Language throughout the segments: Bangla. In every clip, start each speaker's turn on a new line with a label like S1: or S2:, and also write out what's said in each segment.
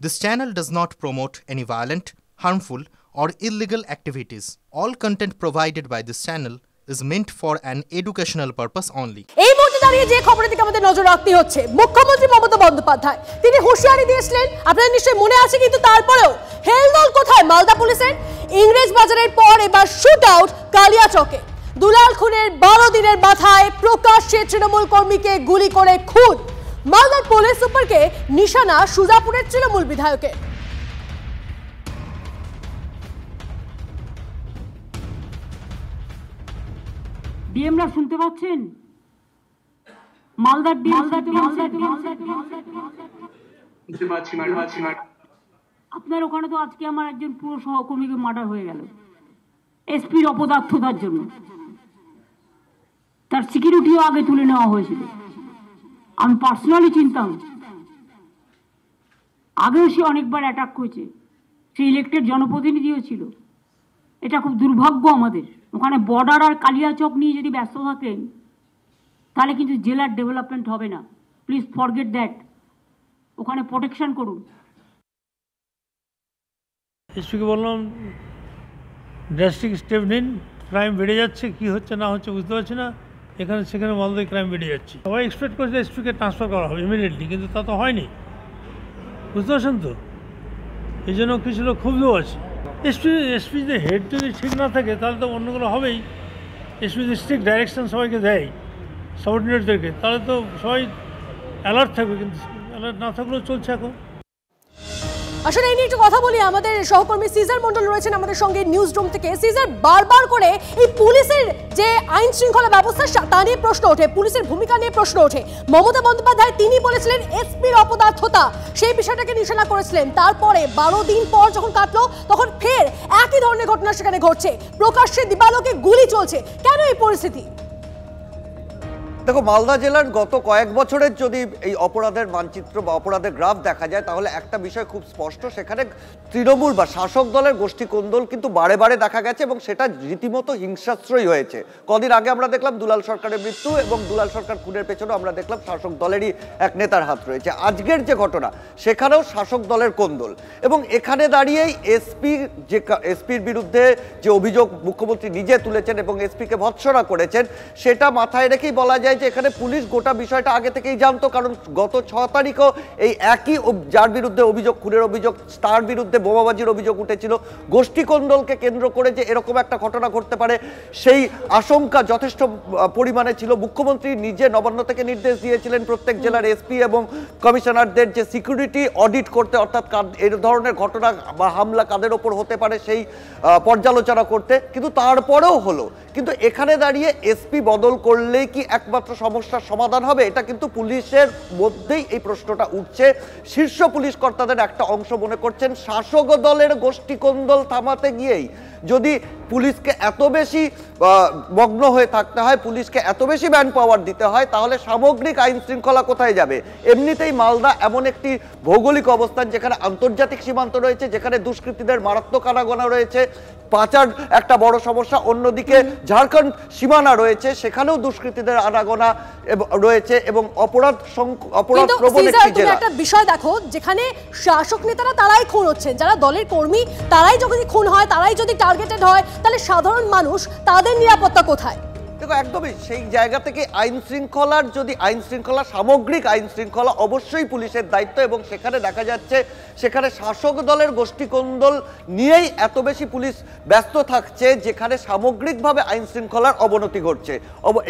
S1: This channel does not promote any violent, harmful, or illegal activities. All content provided by this channel is meant for an educational purpose only.
S2: এই মুহূর্তে দাঁড়িয়ে যে খবরের দিকে আমাদের নজর রাখতে হচ্ছে, মুখ্যমন্ত্রী মমতা বন্দ্যোপাধ্যায় তিনি হুঁশিয়ারি দিয়েছিলেন, আপনাদের নিশ্চয়ই মনে আছে, কিন্তু তারপরেও হেলদোল কোথায় মালদা পুলিশের? ইংরেজ বাজারের পর এবার শুট আউট কালিয়াচকে। দুলাল খুনের 12 দিনের মাথায় প্রকাশ্যে তৃণমূল কর্মীকে গুলি করে খুন। মালদার পুলিশ সুপারকে নিশানা সুজাপুরের তৃণমূল বিধায়কের।
S3: ডিএমরা শুনতে পাচ্ছেন? মালদার ডিএম আপনার ওখানে তো আজকে আমার একজন পুরো সহকর্মীকে মার্ডার হয়ে গেল এসপির অপদার্থতার জন্য। তার সিকিউরিটিও আগে তুলে নেওয়া হয়েছিল। আমি পার্সোনালি চিনতাম, আগেও সে অনেকবার অ্যাটাক করেছে, সে ইলেক্টেড জনপ্রতিনিধিও ছিল। এটা খুব দুর্ভাগ্য আমাদের। ওখানে বর্ডার আর কালিয়াচক নিয়ে যদি ব্যস্ত থাকেন তাহলে কিন্তু জেলার ডেভেলপমেন্ট হবে না। Please forget that. ওখানে প্রোটেকশন করুন।
S4: এসপিকে বললাম ড্রাস্টিক স্টেপ নিন, ক্রাইম বেড়ে যাচ্ছে, কি হচ্ছে না হচ্ছে বুঝতে পারছি না, এখানে সেখানে মালদায় ক্রাইম বেড়ে যাচ্ছে। সবাই এক্সপেক্ট করছে এসপিকে ট্রান্সফার করা হবে ইমিডিয়েটলি, কিন্তু তা তো হয়নি, বুঝতে পারছেন তো। এই জন্য কিছু লোক ক্ষুব্ধও আছে। এসপি যে হেড যদি ঠিক না থাকে তাহলে তো অন্যগুলো হবেই। এসপি যদি স্ট্রিক্ট ডাইরেকশন সবাইকে দেয় সাবঅর্ডিনেটদেরকে, তাহলে তো সবাই অ্যালার্ট থাকবে, কিন্তু অ্যালার্ট না থাকলেও চলছে এখন।
S2: আসলে এই নিয়ে একটু কথা বলি। আমাদের সহকর্মী সিজার মন্ডল রয়েছেন আমাদের সঙ্গে নিউজ রুম থেকে। সিজার, বারবার করে এই পুলিশের যে আইন শৃঙ্খলা ব্যবস্থা তা নিয়ে প্রশ্ন ওঠে, পুলিশের ভূমিকা নিয়ে প্রশ্ন ওঠে। মমতা বন্দ্যোপাধ্যায় তিনি বলেছিলেন এসপির অপদার্থতা, সেই বিষয়টাকে নিশানা করেছিলেন। তারপরে 12 দিন পর যখন কাটলো তখন ফের একই ধরনের ঘটনা সেখানে ঘটছে, প্রকাশ্যে দিবালোকে গুলি চলছে। কেন এই পরিস্থিতি?
S5: দেখো, মালদা জেলার গত কয়েক বছরের যদি এই অপরাধের মানচিত্র বা অপরাধের গ্রাফ দেখা যায় তাহলে একটা বিষয় খুব স্পষ্ট, সেখানে তৃণমূল বা শাসক দলের গোষ্ঠী কোন্দল কিন্তু বারে বারে দেখা গেছে এবং সেটা রীতিমতো হিংসাশ্রয়ী হয়েছে। কদিন আগে আমরা দেখলাম দুলাল সরকারের মৃত্যু এবং দুলাল সরকার খুনের পেছনে আমরা দেখলাম শাসক দলেরই এক নেতার হাত রয়েছে। আজকের যে ঘটনা সেখানেও শাসক দলের কোন্দল, এবং এখানে দাঁড়িয়েই এসপির বিরুদ্ধে যে অভিযোগ মুখ্যমন্ত্রী নিজে তুলেছেন এবং এসপিকে ভৎসনা করেছেন, সেটা মাথায় রেখেই বলা যায় যে এখানে পুলিশ গোটা বিষয়টা আগে থেকেই জানতো। কারণ গত 6 তারিখও এই একই যার বিরুদ্ধে অভিযোগ, খুনের অভিযোগ, তার বিরুদ্ধে বোমাবাজির অভিযোগ উঠেছিল। গোষ্ঠী কোন্দলকে কেন্দ্র করে যে এরকম একটা ঘটনা ঘটতে পারে সেই আশঙ্কা যথেষ্ট পরিমাণে ছিল। মুখ্যমন্ত্রী নিজে নবান্ন থেকে নির্দেশ দিয়েছিলেন প্রত্যেক জেলার এসপি এবং কমিশনারদের যে সিকিউরিটি অডিট করতে, অর্থাৎ এই ধরনের ঘটনা বা হামলা কাদের ওপর হতে পারে সেই পর্যালোচনা করতে, কিন্তু তারপরেও হলো। কিন্তু এখানে দাঁড়িয়ে এসপি বদল করলেই কি একমাত্র সমস্যার সমাধান হবে? এটা কিন্তু পুলিশের মধ্যেই এই প্রশ্নটা উঠছে। শীর্ষ পুলিশ কর্তাদের একটা অংশ মনে করছেন শাসক দলের গোষ্ঠী কোন্দল থামাতে গিয়েই যদি পুলিশকে এত বেশি মগ্ন হয়ে থাকতে হয়, পুলিশকে এত বেশি ম্যান পাওয়ার দিতে হয়, তাহলে সামগ্রিক আইন শৃঙ্খলা কোথায় যাবে? এমনিতেই মালদা এমন একটি ভৌগোলিক অবস্থান যেখানে আন্তর্জাতিক সীমান্ত রয়েছে, যেখানে দুষ্কৃতীদের মারাত্মক আনাগোনা রয়েছে, পাচার একটা বড় সমস্যা, অন্যদিকে ঝাড়খণ্ড সীমানা রয়েছে, সেখানেও দুষ্কৃতীদের আনাগোনা রয়েছে এবং অপরাধ প্রবণ একটি জেলা।
S2: একটা বিষয় দেখো, যেখানে শাসক নেতারা তারাই খুন হচ্ছেন, যারা দলের কর্মী তারাই যদি খুন হয়, তারাই যদি টার্গেটেড হয়, তাহলে সাধারণ মানুষ তাদের নিরাপত্তা কোথায়?
S5: দেখো, একদমই সেই জায়গা থেকে আইন শৃঙ্খলার যদি সামগ্রিক আইন শৃঙ্খলা অবশ্যই পুলিশের দায়িত্ব, এবং সেখানে দেখা যাচ্ছে সেখানে শাসক দলের গোষ্ঠী কোন্দল নিয়েই এত বেশি পুলিশ ব্যস্ত থাকছে, যেখানে সামগ্রিকভাবে আইন শৃঙ্খলার অবনতি ঘটছে,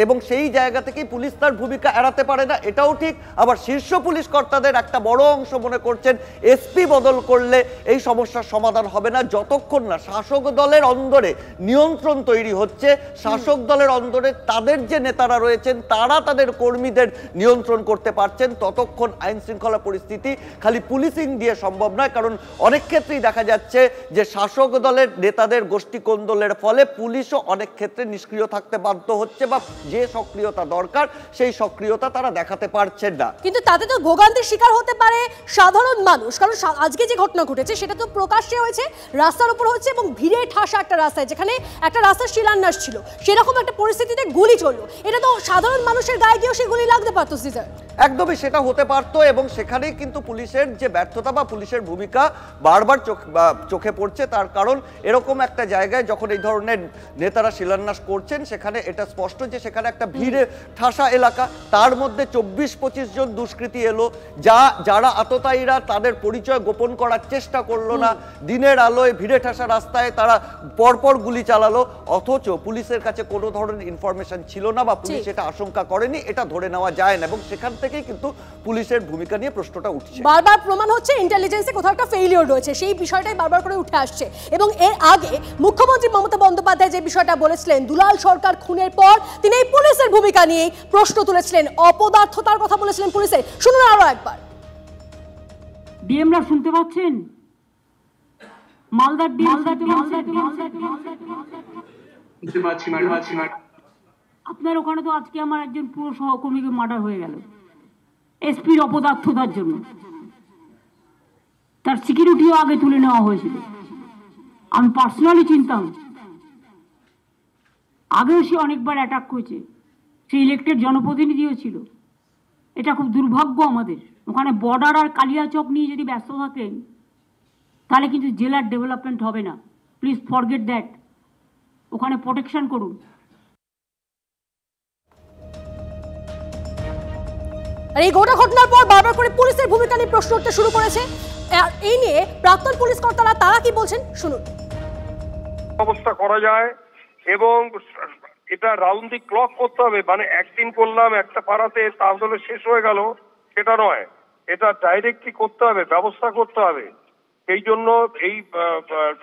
S5: এবং সেই জায়গা থেকেই পুলিশ তার ভূমিকা এড়াতে পারে না, এটাও ঠিক। আবার শীর্ষ পুলিশ কর্তাদের একটা বড় অংশ মনে করছেন এসপি বদল করলে এই সমস্যার সমাধান হবে না, যতক্ষণ না শাসক দলের অন্দরে নিয়ন্ত্রণ তৈরি হচ্ছে, শাসক দলের অন্দরে তাদের যে নেতারা রয়েছেন তারা তাদের কর্মীদের নিয়ন্ত্রণ করতে পারছেন, ততক্ষণ আইন শৃঙ্খলা পরিস্থিতি খালি পুলিশিং দিয়ে সম্ভব নয়। কারণ অনেক ক্ষেত্রেই দেখা যাচ্ছে যে শাসক দলের নেতাদের গোষ্ঠী কোন্দলের ফলে পুলিশও অনেক ক্ষেত্রে নিষ্ক্রিয় থাকতে বাধ্য হচ্ছে, বা যে সক্রিয়তা দরকার সেই সক্রিয়তা তারা দেখাতে পারছেন না।
S2: কিন্তু তাতে তো ভোগান্তির শিকার হতে পারে সাধারণ মানুষ। কারণ আজকে যে ঘটনা ঘটেছে সেটা তো প্রকাশ্যে হয়েছে, রাস্তার উপর হচ্ছে এবং ভিড়ে ঠাসা একটা রাস্তায়, যেখানে একটা রাস্তার শিলান্যাস ছিল, সেরকম একটা পরিস্থিতি জনপ্রতিনিধিদের গুলি চললো, এটা তো সাধারণ মানুষের গায়ে গিয়েও সেই গুলি লাগতে পারতো সিজার।
S5: একদমই সেটা হতে পারতো, এবং সেখানেই কিন্তু পুলিশের যে ব্যর্থতা বা পুলিশের ভূমিকা বারবার চোখে পড়ছে। তার কারণ এরকম একটা জায়গায় যখন এই ধরনের নেতারা শিলান্যাস করছেন, সেখানে এটা স্পষ্ট যে সেখানে একটা ভিড়ে ঠাসা এলাকা, তার মধ্যে 24-25 জন দুষ্কৃতী এলো, যারা আততায়ীরা তাদের পরিচয় গোপন করার চেষ্টা করলো না, দিনের আলোয় ভিড়ে ঠাসা রাস্তায় তারা পরপর গুলি চালালো, অথচ পুলিশের কাছে কোনো ধরনের ইনফরমেশন ছিল না বা পুলিশ এটা আশঙ্কা করেনি, এটা ধরে নেওয়া যায় না। এবং সেখান থেকেই কিন্তু পুলিশের ভূমিকা নিয়ে প্রশ্নটা উঠছে।
S2: বারবার প্রমাণ হচ্ছে ইন্টেলিজেন্সে কোথাও একটা ফেইলিওর রয়েছে, সেই বিষয়টাই বারবার করে উঠে আসছে। এবং এর আগে মুখ্যমন্ত্রী মমতা বন্দ্যোপাধ্যায় যে বিষয়টা বলেছিলেন, দুলাল সরকার খুনের পর তিনি এই পুলিশের ভূমিকা নিয়ে প্রশ্ন তুলেছিলেন, অপদার্থতার কথা বলেছিলেন পুলিশের। শুনুন আরো একবার।
S3: ডিএমরা শুনতে পাচ্ছেন? মালদার আপনার ওখানে তো আজকে আমার একজন পুরো সহকর্মীকে মার্ডার হয়ে গেল এসপির অপদার্থতার জন্য। তার সিকিউরিটিও আগে তুলে নেওয়া হয়েছিল। আমি পার্সোনালি চিনতাম, আগেও সে অনেকবার অ্যাটাক করেছে, সে ইলেক্টেড জনপ্রতিনিধিও ছিল। এটা খুব দুর্ভাগ্য আমাদের। ওখানে বর্ডার আর কালিয়াচক নিয়ে যদি ব্যস্ত থাকেন তাহলে কিন্তু জেলার ডেভেলপমেন্ট হবে না। Please forget that. ওখানে প্রোটেকশন করুন।
S2: আর এই গোটা ঘটনার পর বারবার করে পুলিশের ভূমিকা নিয়ে প্রশ্ন উঠতে শুরু করেছে। আর এই নিয়ে প্রাক্তন পুলিশ কর্তারা তারা কি বলছেন শুনুন।
S6: অবস্থা করা যায় এবং এটা রাউন্ড দি ক্লক করতে হবে। মানে একদিন করলাম একটা পাড়াতে, তাহলে শেষ হয়ে গেল, সেটা নয়। এটা ডাইরেক্টলি করতে হবে, ব্যবস্থা করতে হবে। সেই জন্য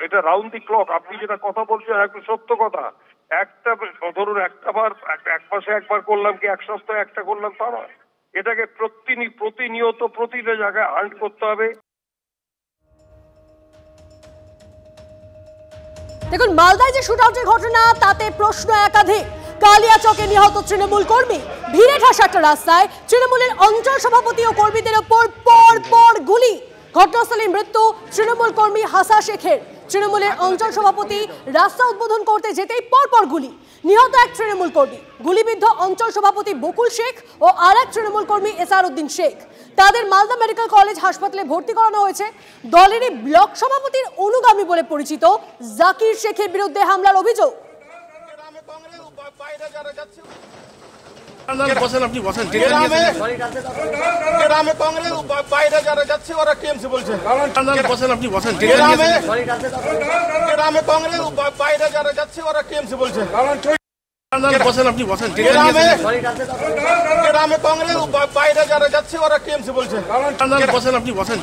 S6: এটা রাউন্ড দি ক্লক। আপনি যেটা কথা বলছেন একটু সত্য কথা। একটা ধরুন একটা বার এক মাসে একবার করলাম কি এক সপ্তাহে একটা করলাম তা নয়। এটাকে প্রতিনিয়ত প্রতিটা জায়গায় হান্ট করতে হবে।
S2: দেখুন, মালদায় যে শুট আউটের ঘটনা, তাতে প্রশ্ন একাধিক। কালিয়াচকে নিহত তৃণমূল কর্মী, ভিড়ে ঠাসা একটা রাস্তায় তৃণমূলের অঞ্চল সভাপতি ও কর্মীদের ওপর পর গুলি। ঘটনাস্থলে মৃত্যু তৃণমূল কর্মী হাসা শেখের। তৃণমূলের অঞ্চল সভাপতি রাস্তা উদ্বোধন করতে যেতেই পরপর গুলি। নিহত এক তৃণমূল কর্মী, গুলিবিদ্ধ অঞ্চল সভাপতি বকুল শেখ ও আর এক তৃণমূল কর্মী এসার উদ্দিন শেখ। তাদের মালদা মেডিকেল কলেজ হাসপাতালে ভর্তি করানো হয়েছে। দলেরই ব্লক সভাপতির অনুগামী বলে পরিচিত জাকির শেখের বিরুদ্ধে হামলার অভিযোগ।
S7: আপনি বসেন, গ্রামে কংগ্রেস বাইরে যারা যাচ্ছে ওরা টিএমসি বলছে। বসেন, আপনি বসেন, গ্রামে কংগ্রেস বাইরে যারা যাচ্ছে ওরা টিএমসি বলছে। বসেন, আপনি বসেন, গ্রামে কংগ্রেস বাইরে যারা যাচ্ছে ওরা টিএমসি বলছে। বসেন, আপনি বসেন,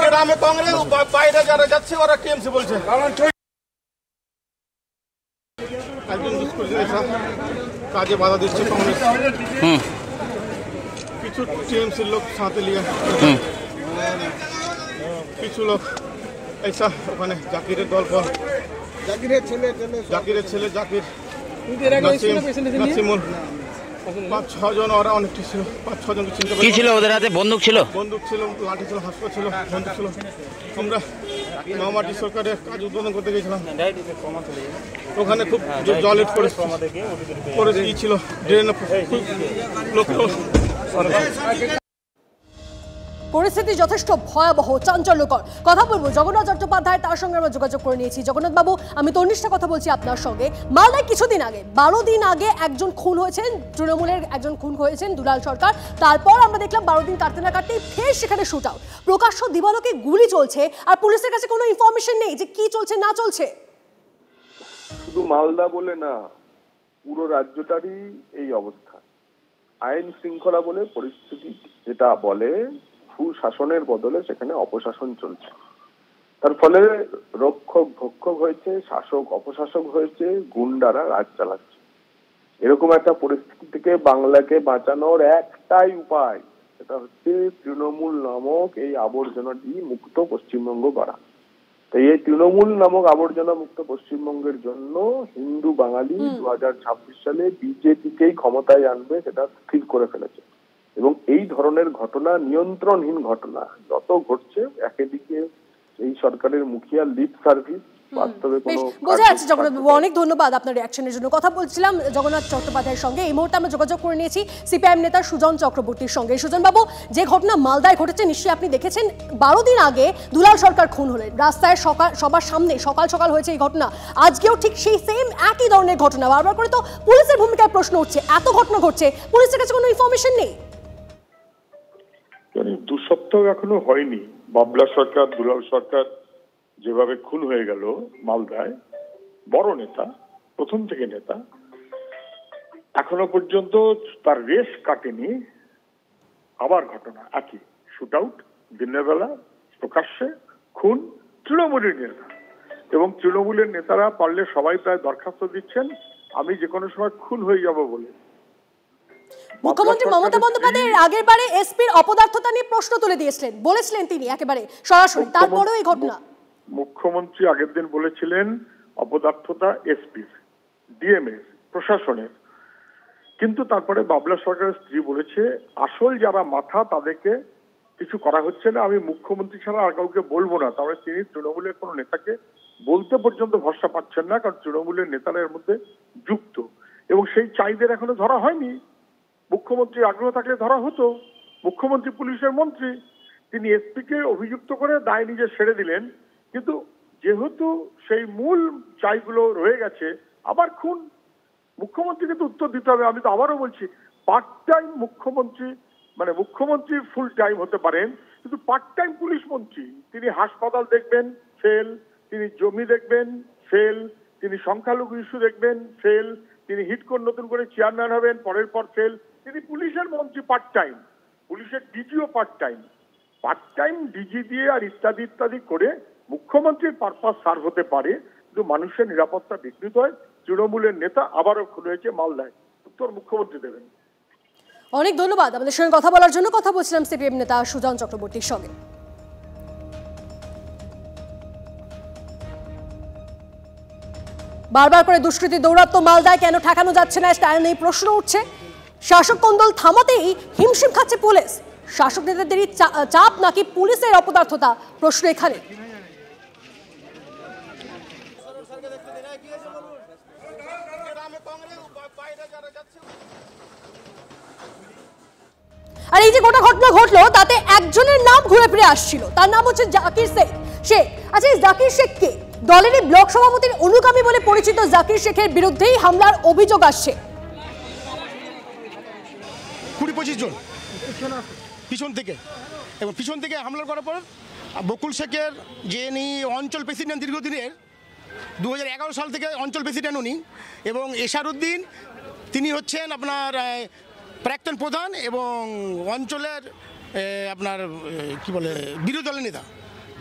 S7: গ্রামে কংগ্রেস বাইরে যারা যাচ্ছে ওরা টিএমসি বলছে। কাজে বাধা দিচ্ছে কংগ্রেস, কিছু টিএমসির লোক সাথে নিয়ে কিছু লোক ऐसा ওখানে জাকিরের দল পর জাকিরের ছেলে জাকির নাসিমুল 5-6 জন, ওরা অনেকটি ছিল। 5-6 জনকে চিনতে পারি।
S8: কি ছিল ওদের হাতে? বন্দুক ছিল,
S7: লাঠি ছিল, হাসপা ছিল, বন্দুক ছিল। আমরা মামাটি সরকারের কাজ উদ্বোধন করতে গেছিলাম, ওখানে খুব জলের পরিস্থিতি ছিল, ড্রেন লোক।
S2: পরিস্থিতি যথেষ্ট ভয়াবহ, চাঞ্চল্যকর। কথা বলবো জগন্নাথ চট্টোপাধ্যায়, তার সঙ্গে আমরা যোগাযোগ করে নিয়েছি। জগন্নাথ বাবু, আমি তনিষ্ঠা কথা বলছি আপনার সঙ্গে। মালদায় কিছুদিন আগে 12 দিন আগে একজন খুন হয়েছেন, তৃণমূলের একজন খুন হয়েছেন দুলাল সরকার। তারপর আমরা দেখলাম 12 দিন কাটতে না কাটতেই ফের সেখানে শুট আউট। প্রকাশ্য দিবালোকে গুলি চলছে, আর পুলিশের কাছে কোনো ইনফরমেশন নেই যে কি চলছে না চলছে।
S9: শুধু মালদা বলে না, পুরো রাজ্যটারই এই অবস্থা। আইন শৃঙ্খলা বলে পরিস্থিতি যেটা বলে, সুশাসনের বদলে সেখানে অপশাসন চলছে। তার ফলে রক্ষক ভক্ষক হয়েছে, শাসক অপশাসক হয়েছে, গুন্ডারা রাজ চালাচ্ছে। এরকম একটা পরিস্থিতি থেকে বাংলাকে বাঁচানোর একটাই উপায়, সেটা হচ্ছে তৃণমূল নামক এই আবর্জনাটি মুক্ত পশ্চিমবঙ্গ করা। তাই এই তৃণমূল নামক আবর্জনা মুক্ত পশ্চিমবঙ্গের জন্য হিন্দু বাঙালি 2026 সালে বিজেপিকেই ক্ষমতায় আনবে, সেটা স্থির করে ফেলেছে। এবং এই ধরনের ঘটনা, নিয়ন্ত্রণহীন ঘটনা যত ঘটছে, একদিকে এই সরকারের মুখিয়া লিপ সার্ভিস, বাস্তবে কোনো
S2: বোঝা যাচ্ছে জগন্নাথ বাবু, অনেক ধন্যবাদ আপনার রিঅ্যাকশনের জন্য। কথা বলছিলাম জগন্নাথ চট্টোপাধ্যায়ের সঙ্গে। এই মুহূর্তে আমরা যোগাযোগ করে নিয়েছি সিপিআইএম নেতা সুজন চক্রবর্তীর সঙ্গে। সুজন বাবু, যে ঘটনা মালদায় ঘটেছে নিশ্চয়ই আপনি দেখেছেন, 12 দিন আগে দুলাল সরকার খুন হলেন রাস্তায়, সবার সামনে সকাল সকাল হয়েছে এই ঘটনা। আজকেও ঠিক সেই সেম একই ধরনের ঘটনা। বারবার করে তো পুলিশের ভূমিকায় প্রশ্ন উঠছে, এত ঘটনা ঘটছে, পুলিশের কাছে কোনো ইনফরমেশন নেই।
S9: 2 সপ্তাহ এখনো হয়নি বাবলা সরকার, দুলাল সরকার যেভাবে খুন হয়ে গেল মালদায়, বড় নেতা, প্রথম থেকে নেতা, এখনো পর্যন্ত তার রেশ কাটেনি। আবার ঘটনা একই, শুট আউট, দিনের বেলা প্রকাশ্যে খুন, তৃণমূলের নেতা। এবং তৃণমূলের নেতারা পারলে সবাই প্রায় দরখাস্ত দিচ্ছেন আমি যে কোনো সময় খুন হয়ে যাব বলে।
S2: মুখ্যমন্ত্রী মমতা বন্দ্যোপাধ্যায় আগের বারে এসপির অপদার্থতা নিয়ে প্রশ্ন তুলে দিয়েছিলেন, বলেছিলেন তিনি একেবারে সরাসরি, তারপরেও এই ঘটনা।
S9: মুখ্যমন্ত্রী আগের দিন বলেছিলেন অপদার্থতা এসপির, ডিএমএস, প্রশাসনের, কিন্তু তারপরে বাবলা সরকারের স্ত্রী বলেছে আসল যারা মাথা তাদেরকে কিছু করা হচ্ছে না, আমি মুখ্যমন্ত্রী ছাড়া আর কাউকে বলবো না। তাহলে তিনি তৃণমূলের কোনো নেতাকে বলতে পর্যন্ত ভরসা পাচ্ছেন না, কারণ তৃণমূলের নেতারা এর মধ্যে যুক্ত। এবং সেই চাইদের এখনো ধরা হয়নি। মুখ্যমন্ত্রী আগ্রহ থাকলে ধরা হতো। মুখ্যমন্ত্রী পুলিশের মন্ত্রী, তিনি এসপিকে অভিযুক্ত করে দায় নিজে ছেড়ে দিলেন। কিন্তু যেহেতু সেই মূল চাইগুলো রয়ে গেছে, আবার খুন, মুখ্যমন্ত্রীকে তো উত্তর দিতে হবে। আমি তো আবারও বলছি, পার্ট টাইম মুখ্যমন্ত্রী, মানে মুখ্যমন্ত্রী ফুল টাইম হতে পারেন, কিন্তু পার্ট টাইম পুলিশ মন্ত্রী। তিনি হাসপাতাল দেখবেন, ফেল। তিনি জমি দেখবেন, ফেল। তিনি সংখ্যালঘু ইস্যু দেখবেন, ফেল। তিনি হিটকোর নতুন করে চেয়ারম্যান হবেন, পরের পর ফেল। তিনি পুলিশের মন্ত্রী পার্ট টাইম, পুলিশের ডিজিও part time. Part time DG দিয়ে আর ইত্যাদি ইত্যাদি করে মুখ্যমন্ত্রীর পারপাস সার্ভ হতে পারে, কিন্তু মানুষের নিরাপত্তা বিঘ্নিত হয়। তৃণমূলের নেতা আবারও খুন হয়েছে মালদায়, উত্তর মুখ্যমন্ত্রী দেবেন।
S2: অনেক ধন্যবাদ আমাদের সঙ্গে কথা বলার জন্য। কথা বলছিলাম সিপিএম নেতা সুজন চক্রবর্তীর সঙ্গে। বারবার করে দুষ্কৃতী দৌরাত্ম্য মালদায় কেন ঠেকানো যাচ্ছে না, তা নিয়ে প্রশ্ন উঠছে। শাসক কোন্দল থামাতেই হিমশিম খাচ্ছে পুলিশ। শাসক নেতাদেরই চাপ নাকি পুলিশের অপদার্থতা, প্রশ্ন এখানে। আর এই যে গোটা ঘটনা ঘটলো, তাতে একজনের নাম ঘুরে ফিরে আসছিল, তার নাম হচ্ছে জাকির শেখ। আচ্ছা, এই জাকির শেখ কে? দলেরই ব্লক সভাপতির অনুগামী বলে পরিচিত জাকির শেখের বিরুদ্ধেই হামলার অভিযোগ আসছে।
S8: 20-25 জন পিছন থেকে হামলা করার পর বকুল শেখের, যে অঞ্চল প্রেসিডেন্ট দীর্ঘদিনের, 2011 সাল থেকে অঞ্চল প্রেসিডেন্ট উনি, এবং এশারউদ্দিন, তিনি হচ্ছেন আপনার প্রাক্তন প্রধান এবং অঞ্চলের আপনার কি বলে বিরোধী দলের নেতা।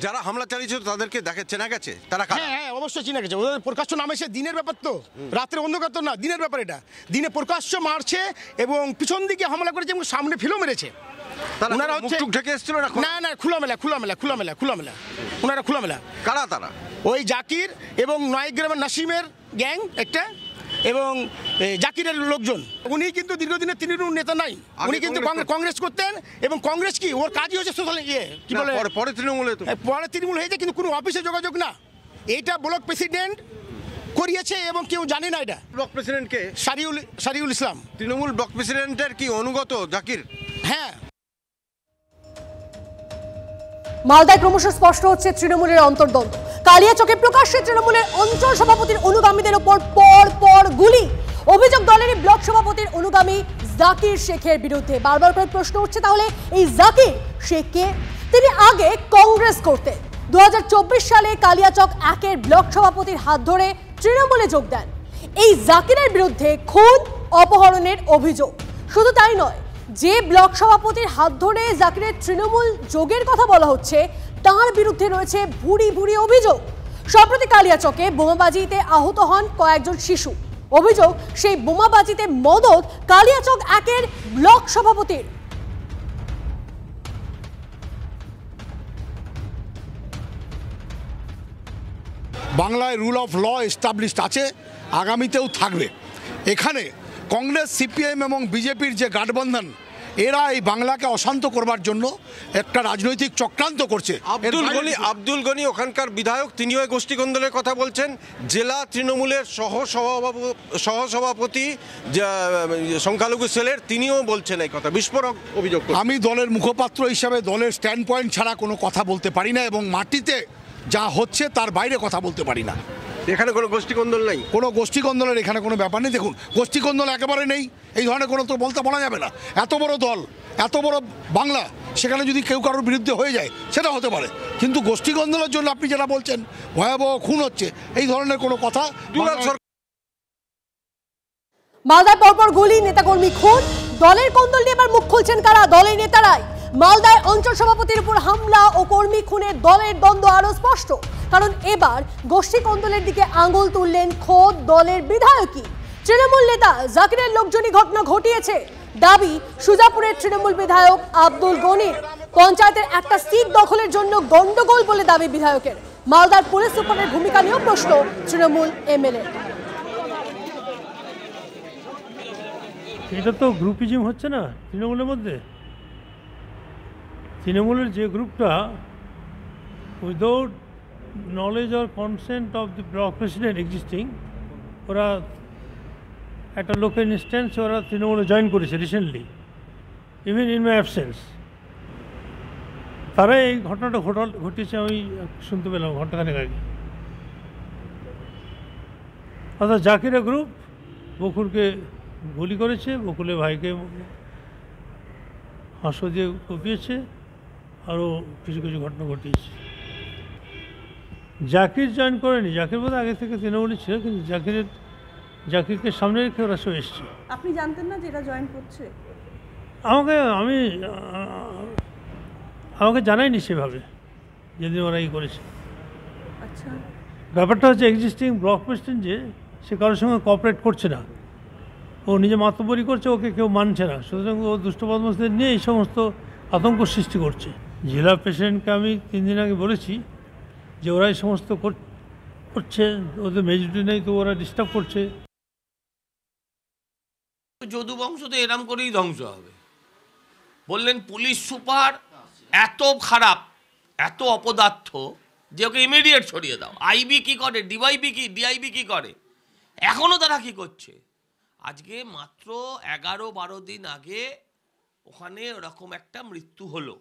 S10: যারা হামলা চালিয়েছিল তাদেরকে চেনা গেছে, তারা
S8: হ্যাঁ অবশ্যই চেনা গেছে। ওদের প্রকাশ্য নাম এসে, দিনের ব্যাপার তো, রাত্রে অন্ধকার তো না, দিনের ব্যাপার এটা। দিনে প্রকাশ্য মারছে এবং পিছন দিকে হামলা করেছে এবং সামনে ফিলেও মেরেছে। ওনারা হচ্ছে না খোলামেলা ওনারা খোলামেলা।
S10: কারা তারা?
S8: ওই জাকির এবং নয়গ্রামের নাসিমের গ্যাং একটা, এবং জাকিরের লোকজন। উনি কিন্তু দীর্ঘদিনের তৃণমূল নেতা নাই, উনি কিন্তু কংগ্রেস করতেন। এবং কংগ্রেস কি, ওর কাজই হচ্ছে সোশ্যাল কি বলে,
S10: পরে
S8: তৃণমূল হয়েছে, কিন্তু কোনো অফিসে যোগাযোগ না। এইটা ব্লক প্রেসিডেন্ট করিয়েছে এবং কেউ জানে না। এটা
S10: ব্লক প্রেসিডেন্টকে
S8: সারিউল ইসলাম,
S10: তৃণমূল ব্লক প্রেসিডেন্টের কি অনুগত জাকির?
S8: হ্যাঁ।
S2: মালদায় ক্রমশ স্পষ্ট হচ্ছে তৃণমূলের অন্তর্দ্বন্দ্ব। কালিয়াচকে প্রকাশ্যে তৃণমূলের অঞ্চল সভাপতির অনুগামীদের ওপর পর গুলি। অভিযোগ দলেরই ব্লক সভাপতির অনুগামী জাকির শেখের বিরুদ্ধে। বারবার করে প্রশ্ন উঠছে, তাহলে এই জাকির শেখকে? তিনি আগে কংগ্রেস করতেন। 2024 সালে কালিয়াচক 1-এর ব্লক সভাপতির হাত ধরে তৃণমূলে যোগ দেন। এই জাকিরের বিরুদ্ধে খুন, অপহরণের অভিযোগ। শুধু তাই নয়, যে ব্লক সভাপতির হাত ধরে জাকিরের তৃণমূল যোগের কথা বলা হচ্ছে, তার বিরুদ্ধে রয়েছে ভুরি অভিযোগ। সম্প্রতি কালিয়াচকে বোমাবাজিতে আহত হন কয়েকজন শিশু। অভিযোগ, সেই বোমাবাজিতে মদত কালিয়াচক 1-এর ব্লক সভাপতির।
S11: বাংলায় রুল অফ ল এস্টাবলিশড আছে, আগামীতেও থাকবে। এখানে কংগ্রেস, সিপিএম এবং বিজেপির যে গাঠবন্ধন, এরা এই বাংলাকে অশান্ত করবার জন্য একটা রাজনৈতিক চক্রান্ত করছে।
S10: আব্দুল গনি ওখানকার বিধায়ক, তিনিও গোষ্ঠী কোন্দলের কথা বলছেন। জেলা তৃণমূলের সহসভাপতি সংখ্যালঘু সেলের, তিনিও বলছেন এই কথা, বিস্ফোরক অভিযোগ।
S11: আমি দলের মুখপাত্র হিসাবে দলের স্ট্যান্ড পয়েন্ট ছাড়া কোনো কথা বলতে পারি না, এবং মাটিতে যা হচ্ছে তার বাইরে কথা বলতে পারি না।
S10: এখানে কোনো গোষ্ঠী কোন্দল নেই,
S11: কোনো গোষ্ঠী কোন্দলের এখানে কোনো ব্যাপার নেই। দেখুন, গোষ্ঠী কোন্দল একেবারে নেই, এই ধরনের কোনো তো বলা যাবে না। এত বড় দল, এত বড় বাংলা, সেখানে যদি কেউ কারোর বিরুদ্ধে হয়ে যায় সেটা হতে পারে, কিন্তু গোষ্ঠী কোন্দলের জন্য আপনি যেটা বলছেন ভয়াবহ খুন হচ্ছে, এই ধরনের কোনো কথা।
S2: মালদায় পরপর গুলি, নেতাকর্মী খুন, দলের কোন্দল নিয়ে এবার মুখ খুলছেন কারা? দলের নেতারাই। মালদায় অঞ্চল সভাপতির উপর হামলা ও কর্মী খুনে দলের দ্বন্দ্ব আরো স্পষ্ট, কারণ এবার গোষ্ঠী কোন্দলের দিকে আঙুল তুললেন খোদ দলের বিধায়কই। তৃণমূল নেতা জাকিরের লোকজনই ঘটনা ঘটিয়েছে দাবি সুজাপুরের তৃণমূল বিধায়ক আব্দুল গনির। পঞ্চায়েতের একটা সিট দখলের জন্য গন্ডগোল বলে দাবি বিধায়কের। মালদার পুলিশ সুপারের ভূমিকা নিয়েও প্রশ্ন তৃণমূল এমএলএ।
S4: এটা তো গ্রুপিজম হচ্ছে না তৃণমূলের মধ্যে? তৃণমূলের যে গ্রুপটা without knowledge or consent of the block president existing, ওরা একটা লোকের ইনস্ট্যান্স ওরা তৃণমূলে জয়েন করেছে recently, even in my absence. তারা এই ঘটনাটা ঘটিয়েছে, আমি শুনতে পেলাম ঘন্টাখানেক আগে। অর্থাৎ জাকিরা গ্রুপ বকুলকে গুলি করেছে, বকুলের ভাইকে হাঁসো দিয়ে কুপিয়েছে, আরও কিছু কিছু ঘটনা ঘটিয়েছে। জাকির জয়েন করেনি, জাকির বোধহয় আগে থেকে তৃণমূলে ছিল, কিন্তু জাকিরকে সামনে রেখে ওরা সব এসছে।
S12: আপনি জানতেন না যে এরা জয়েন করছে?
S4: আমাকে জানায়নি সেভাবে যেদিন ওরা করেছে।
S12: আচ্ছা,
S4: ব্যাপারটা হচ্ছে এক্সিস্টিং ব্লক প্রেসিডেন্ট যে সে কারোর সঙ্গে কোঅপারেট করছে না, ও নিজে মাতব্বরি করছে, ওকে কেউ মানছে না, সুতরাং ও দুষ্ট বদমাশদের নিয়ে এই সমস্ত আতঙ্ক সৃষ্টি করছে। জেলা প্রেসিডেন্টকে আমি 3 দিন আগে বলেছি যে ওরা এই সমস্ত করছে, ওদের মেজরিটি নেই তো ওরা ডিস্টার্ব করছে।
S13: যদু বংশ তো এরম করেই ধ্বংস হবে। বললেন পুলিশ সুপার এত খারাপ, এত অপদার্থ যে ওকে ইমিডিয়েট সরিয়ে দাও। আইবি কি করে, ডিআইবি কি করে, এখনো তারা কি করছে? আজকে মাত্র 11-12 দিন আগে ওখানে ওরকম একটা মৃত্যু হলো,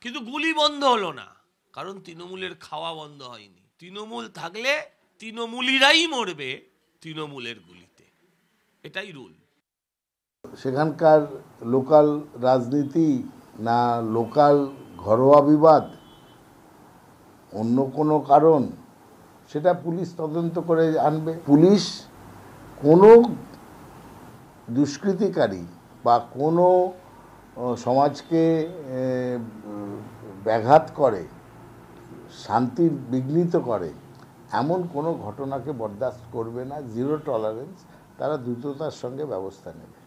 S13: কিন্তু গুলি বন্ধ হলো না, কারণ তৃণমূলের খাওয়া বন্ধ হয়নি। তৃণমূল থাকলে তৃণমূলীরাই মরবে তৃণমূলের গুলিতে, এটাই রুল।
S14: সেখানকার লোকাল রাজনীতি না লোকাল ঘরোয়া বিবাদ, অন্য কোনো কারণ, সেটা পুলিশ তদন্ত করে আনবে। পুলিশ কোনো দুষ্কৃতিকারী বা কোনো সমাজকে ব্যাঘাত করে, শান্তির বিঘ্নিত করে, এমন কোনো ঘটনাকে বরদাস্ত করবে না। জিরো টলারেন্স, তারা দ্রুততার সঙ্গে ব্যবস্থা নেবে।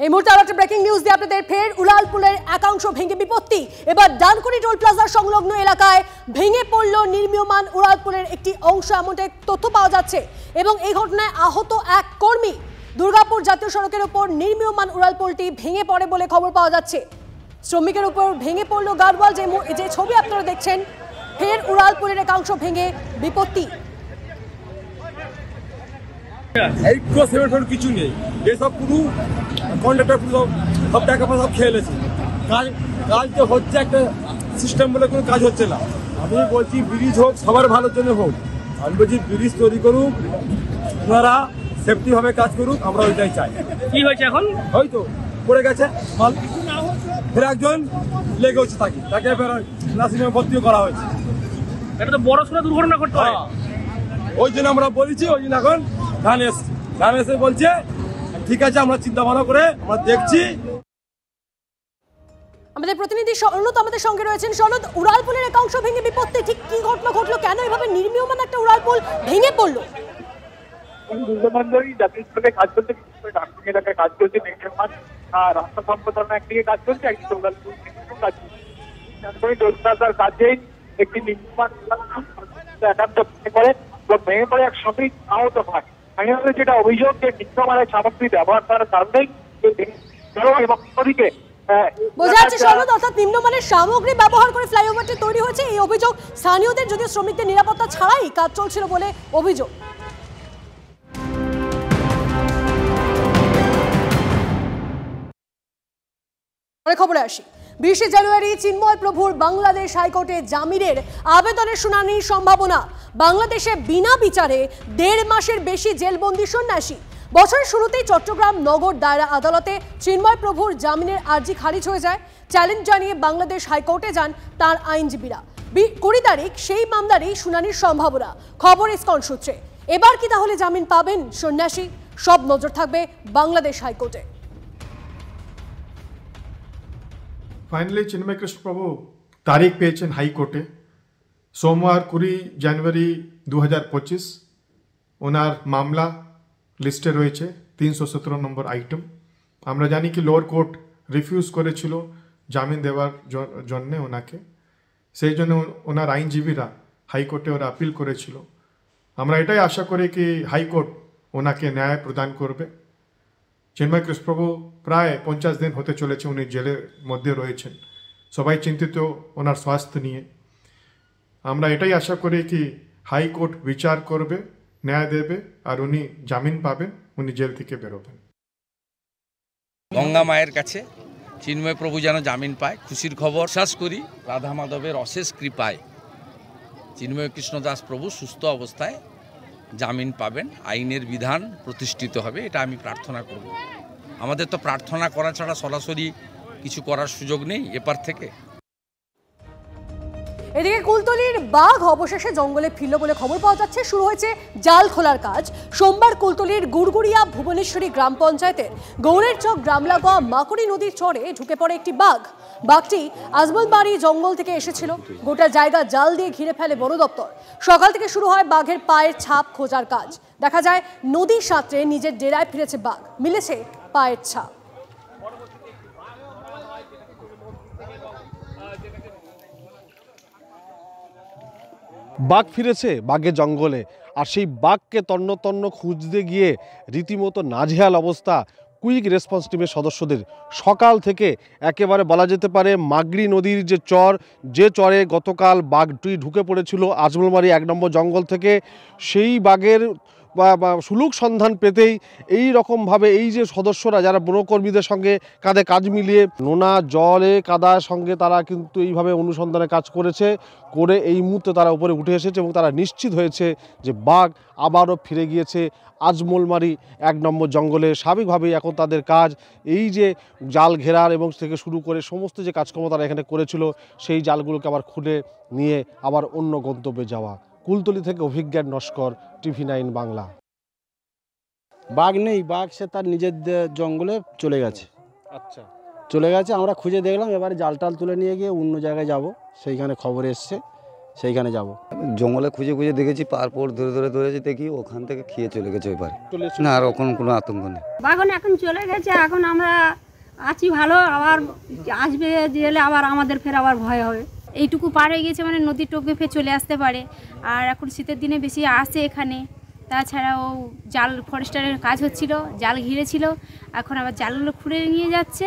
S2: এই মুহূর্তে আরো একটা ব্রেকিং নিউজ দিয়ে আপনাদের ফের উড়ালপুলের একাংশ ভেঙে বিপত্তি। এবার ডানকুনি টোল প্লাজা সংলগ্ন এলাকায় ভেঙে পড়ল নির্মীয়মান উড়ালপুলের একটি অংশ, এমনটা তথ্য পাওয়া যাচ্ছে, এবং এই ঘটনায় আহত এক কর্মী। দুর্গাপুর জাতীয় সড়কের উপর নির্মীয়মান উড়ালপুলটি ভেঙে পড়ে বলে খবর পাওয়া যাচ্ছে। শ্রমিকের উপর ভেঙে পড়ল গার্ডওয়াল, যে ছবি আপনারা দেখছেন। ফের উড়ালপুলের একাংশ ভেঙে বিপত্তি।
S15: কিছু নেই, এসব পুরো কন্ট্রাক্টর পুরো সব টাকা পয়সা সব খেয়ে এলেছে। কাজ তো হচ্ছে, একটা সিস্টেম বলে কোনো কাজ হচ্ছে না। আমি বলছি ব্রিজ হোক, সবার ভালোর জন্য হোক। আমি বলছি ব্রিজ তৈরি করুক, ওনারা সেফটি ভাবে কাজ করুক, আমরা ওইটাই চাই। কি হয়েছে এখন? হয়তো পড়ে গেছে মাল, ফের একজন লেগে হচ্ছে, তাকে নার্সিংহোমে ভর্তিও করা হয়েছে। এটা তো বড় সড়ো দুর্ঘটনা করতে হয়, ওই জন্য আমরা বলেছি। ওই জন্য এখন ধান এসে বলছে ঠিক আছে, আমরা চিন্তা ভাবনা করে আমরা দেখছি।
S2: আমাদের প্রতিনিধি সনদ আমাদের সঙ্গে রয়েছেন। সনদ, উড়ালপুলের একাংশ ভেঙে বিপত্তি, ঠিক কি ঘটনা ঘটলো, কেন এভাবে নির্মীয়মান একটা উড়ালপুল ভেঙে পড়লো?
S16: জাতীয় সড়কে কাজ চলছে, ডানকুনি এলাকায় কাজ চলছে, রাস্তা সম্প্রসারণ একদিকে কাজ চলছে, একদিকে উড়ালপুল কাজ চলছে। তার কাজেই একটি নির্মাণ একান্ত করে ভেঙে পড়ে এক শ্রমিক আহত হয়। স্থানীয়দের যেটা অভিযোগ যে নিত্যমানের সামগ্রী ব্যবহার করার কারণেই এবং অন্যদিকে
S2: বোঝা যাচ্ছে সনদ অর্থাৎ নিম্নমানের সামগ্রী ব্যবহার করে ফ্লাইওভারটি তৈরি হয়েছে এই অভিযোগ স্থানীয়দের, যদিও শ্রমিকদের নিরাপত্তা ছাড়াই কাজ চলছিল বলে অভিযোগ। খবরে আসি, 20 জানুয়ারি চিন্ময় প্রভুর বাংলাদেশ হাইকোর্টে জামিনের আবেদনের শুনানির সম্ভাবনা। বাংলাদেশে বিনা বিচারে 1.5 মাসের বেশি জেলবন্দি সন্ন্যাসী। বছরের শুরুতেই চট্টগ্রাম নগর দায়রা আদালতে চিন্ময় প্রভুর জামিনের আর্জি খারিজ হয়ে যায়। চ্যালেঞ্জ জানিয়ে বাংলাদেশ হাইকোর্টে যান তার আইনজীবীরা। 20 তারিখ সেই মামলারই শুনানির সম্ভাবনা। খবর ইসকন সূত্রে। এবার কি তাহলে জামিন পাবেন সন্ন্যাসী? সব নজর থাকবে বাংলাদেশ হাইকোর্টে।
S17: ফাইনালি চিন্ময় কৃষ্ণ প্রভু তারিখ পেয়েছেন হাইকোর্টে। সোমবার 20 জানুয়ারি 2025 ওনার মামলা লিস্টে রয়েছে 317 নম্বর আইটেম। আমরা জানি কি লোয়ার কোর্ট রিফিউজ করেছিল জামিন দেওয়ার জন্য ওনাকে, সেই জন্য ওনার আইনজীবীরা হাইকোর্টে ওরা আপিল করেছিল। আমরা এটাই আশা করি কি হাইকোর্ট ওনাকে ন্যায় প্রদান করবে। চিন্ময় কৃষ্ণ প্রভু প্রায় 50 দিন হতে চলেছে উনি জেলের মধ্যে রয়েছেন। সবাই চিন্তিত ওনার স্বাস্থ্য নিয়ে। আমরা এটাই আশা করি কি হাইকোর্ট বিচার করবে, ন্যায় দেবে, আর উনি জামিন পাবেন, উনি জেল থেকে বেরোবেন।
S18: গঙ্গা মায়ের কাছে চিন্ময় প্রভু যেন জামিন পায়, খুশির খবর। বিশ্বাস করি রাধা মাধবের অশেষ কৃপায় চিন্ময় কৃষ্ণ দাস প্রভু সুস্থ অবস্থায় জামিন পাবেন, আইনের বিধান প্রতিষ্ঠিত হবে, এটা আমি প্রার্থনা করব। আমাদের তো প্রার্থনা করা ছাড়া সরাসরি কিছু করার সুযোগ নেই এপার থেকে।
S2: এদিকে কুলতলির বাঘ অবশেষে জঙ্গলে ফিরল বলে খবর পাওয়া যাচ্ছে। শুরু হয়েছে জাল খোলার কাজ। সোমবার কুলতলির গুড়গুড়িয়া ভুবনেশ্বরী গ্রাম পঞ্চায়েতের গৌরের চক গ্রাম লাগোয়া মাকুড়ি নদীর চরে ঢুকে পড়ে একটি বাঘ। বাঘটি আজমলবাড়ি জঙ্গল থেকে এসেছিল। গোটা জায়গা জাল দিয়ে ঘিরে ফেলে বন দপ্তর। সকাল থেকে শুরু হয় বাঘের পায়ের ছাপ খোঁজার কাজ। দেখা যায় নদীর সাঁতরে নিজের ডেরায় ফিরেছে বাঘ, মিলেছে পায়ের ছাপ।
S19: বাঘ ফিরেছে বাঘের জঙ্গলে, আর সেই বাঘকে তন্ন তন্ন খুঁজতে গিয়ে রীতিমতো নাজেহাল অবস্থা কুইক রেসপন্স টিমের সদস্যদের। সকাল থেকে একেবারে বলা যেতে পারে মাগড়ি নদীর যে চর, যে চরে গতকাল বাঘটি ঢুকে পড়েছিল আজমলবাড়ি 1 নম্বর জঙ্গল থেকে, সেই বাঘের সুলুক সন্ধান পেতেই এই রকমভাবে এই যে সদস্যরা যারা বনকর্মীদের সঙ্গে কাঁধে কাজ মিলিয়ে নোনা জলে কাদার সঙ্গে তারা কিন্তু এইভাবে অনুসন্ধানে কাজ করেছে, করে এই মুহূর্তে তারা উপরে উঠে এসেছে এবং তারা নিশ্চিত হয়েছে যে বাঘ আবারও ফিরে গিয়েছে আজমলবাড়ি 1 নম্বর জঙ্গলে। স্বাভাবিকভাবেই এখন তাদের কাজ এই যে জাল ঘেরার এবং থেকে শুরু করে সমস্ত যে কাজকর্ম তারা এখানে করেছিল সেই জালগুলোকে আবার খুলে নিয়ে আবার অন্য গন্তব্যে যাওয়া। কুলতলি থেকে অভিজ্ঞান নস্কর, TV9 বাংলা।
S20: বাঘ নেই, বাঘ সে তার নিজের জঙ্গলে চলে গেছে।
S19: আচ্ছা,
S20: চলে গেছে, আমরা খুঁজে দেখলাম। এবারে জাল টাল তুলে নিয়ে গিয়ে অন্য জায়গায় যাব, সেইখানে খবর এসছে, সেইখানে যাব।
S21: জঙ্গলে খুঁজে খুঁজে দেখেছি, পারপর ধরে ধরে ধরেছি, দেখি ওখান থেকে খেয়ে চলে গেছে ওই পারে। না, আর ওখানে কোনো আতঙ্ক নেই।
S22: বাঘন এখন চলে গেছে, এখন আমরা আছি ভালো। আবার আসবে জেলে, আবার আমাদের ফের আবার ভয় হবে।
S23: এইটুকু পার হয়ে গেছে মানে নদীর টোপে ফের চলে আসতে পারে। আর এখন শীতের দিনে বেশি আসে এখানে। তাছাড়াও জাল ফরেস্টারের কাজ হচ্ছিল, জাল ঘিরেছিল, এখন আবার জালগুলো খুঁড়ে নিয়ে যাচ্ছে।